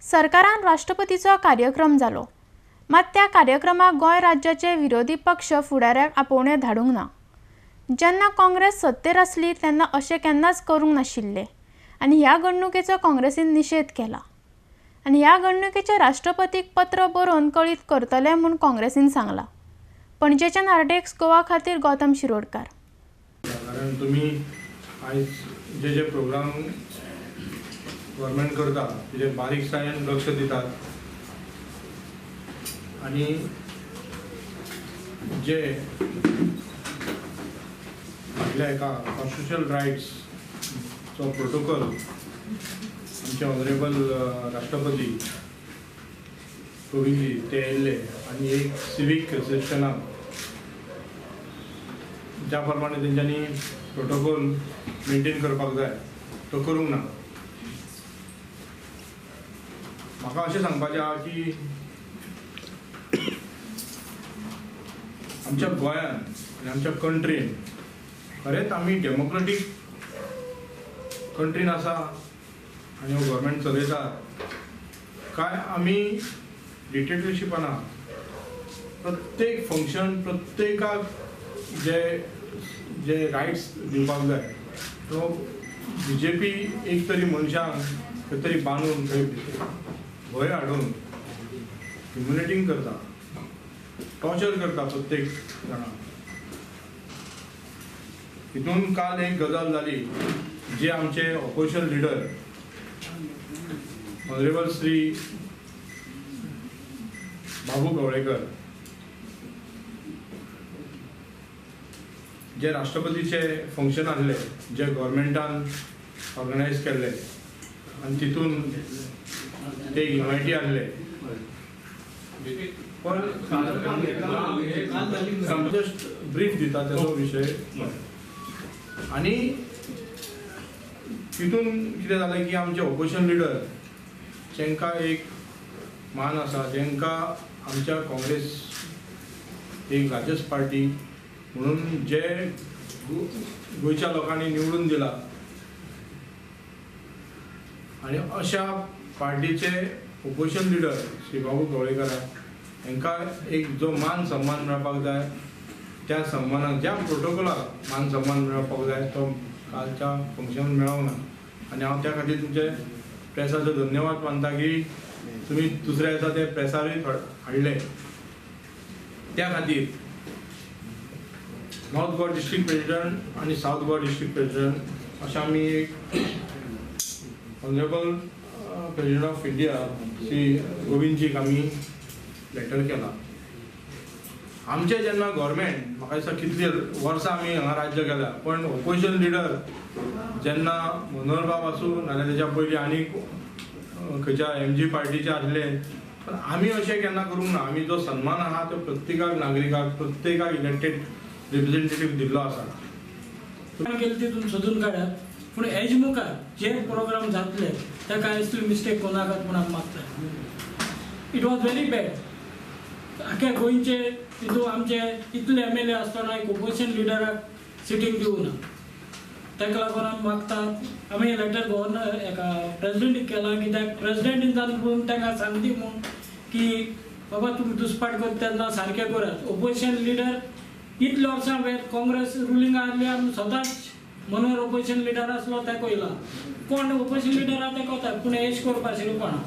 सरकारान राष्ट्रपतीचो कार्यक्रम जालो, मात त्या कार्यक्रमाक गोंय राज्याचे विरोधी पक्ष फुडाऱ्याक आपोवणे धाडूंक ना। जेन्ना काँग्रेस सत्तेर आसली तेन्ना अशें केन्नाच करूंक नाशिल्ले आनी ह्या घडणुकेचो काँग्रेसीन निशेध केला आनी ह्या घडणुकेचे राष्ट्रपतीक पत्र बरोवन कळीत करतले म्हूण काँग्रेसीन सांगला। पणजेच्या नार्डेक्स गोवा खातीर गौतम शिरोडकार। कारण तुम्ही आज जे प्रोग्राम गव्हर्नमेंट करता तेजे बारीकसाणेन लक्ष दितात आणि जे आपल्या एका कॉन्स्टिट्युशनल रायट्सचो प्रोटोकॉल आमचे ऑनरेबल राष्ट्रपती कोविंदजी ते येयल्ले आणि एक सिवीक सेक्शनाक ज्या प्रमाणे तेंच्यांनी प्रोटोकॉल मेंटेन करपाक जाय तो करूंक ना। म्हाका अशें सांगपाचें आहा की आमच्या गोंयांत आनी आमच्या कंट्रीन खरेंच आमी डेमोक्रेटीक कंट्रीन आसा आनी हो गव्हर्नमेंट चलयता काय आमी डिक्टेटरशिपान आहा। प्रत्येक फंक्शन प्रत्येकाक जे जे रायट्स दिवपाक जाय तो BJP एक तरी मनशांक खंय तरी बांदून थंय भंय हाडून ह्युमिलेटिंग करता, टॉर्चर करता प्रत्येक जाणांक। हितून काल एक गजाल जाली जे आमचे ऑपोजिशन लिडर ऑनरेबल श्री बाबू कवळेकर जे राष्ट्रपतीचे फंक्शन आसले जे गव्हर्नमेंटान ऑर्गनायज केल्ले आनी तितून ते इन्वायटी आसले पण जस्ट ब्रीफ दिता तेजो विशय आनी तितून कितें जालें की आमचे ऑपोजिशन लिडर जेंकां एक मान आसा जेंकां आमच्या काँग्रेस एक लार्जस्ट पार्टी म्हणून जे गोंयच्या लोकांनी निवडून दिला आणि अशा पार्टीचे ऑपोजिशन लिडर श्री बाबू कवळेकर हांकां एक जो मान सन्मान मेळपाक जाय त्या सन्मानाक ज्या प्रोटोकॉलाक मान सन्मान मेळपाक जाय तो कालच्या फंक्शनान मेळोंक ना आनी हांव त्या खातीर तुमचे प्रेसाचो धन्यवाद मानता की तुमी दुसऱ्या दिसा ते प्रेसारूय हाडले। त्या खातीर नॉर्थ गोवा डिस्ट्रिक्ट प्रेसिडेंट आणि साऊथ गोवा डिस्ट्रिक्ट प्रेसिडेंट अशा आमी एक honourable president of India Shri गोविंदजीक आमी लेटर केला। आमचे जेन्ना गव्हर्नमेंट म्हाका दिसता कितली वर्सां आमी हांगा राज्य केल्या पण ऑपोजिशन लिडर जेन्ना मनोहर बाब आसूं नाजाल्यार तेच्या पयलीं आनी खंयच्या MG पार्टीचे आसले पण आमी अशें केन्ना करूंक ना। आमी जो सन्मान आहा तो प्रत्येकाक नागरिकाक प्रत्येकाक इलेक्टेड रिप्रेझेंटेटिव्ह दिल्लो आसा। तितून सोदून काढात पूण हेज मुखार जे प्रोग्राम जातले ताका असली मिस्टेक कोणाकात म्हूण हांव मागता। It was very bad. आख्या गोंयचे तितून आमचे इतले MLA आसतना एक ऑपोजिशन लिडराक सिटींग दिवं ना। ताका लागून आमी मागतात आमी लेटर गव्हर्नर एका प्रेसिडेंटीक केला कित्याक प्रेसिडेंटीन जावन तांकां सांगली म्हूण की बाबा तुमी दुसपाट करता तेन्ना सारकें करात। ऑपोजिशन लिडर इतले वर्सां काँग्रेस रुलींग आसली आमी स्वताच मनोहर ऑपोजिशन लिडर आसलो ताका येयला कोण ऑपोजिशन लिडर आहा ताका वता पूण एश करपा आशिल्लो कोणा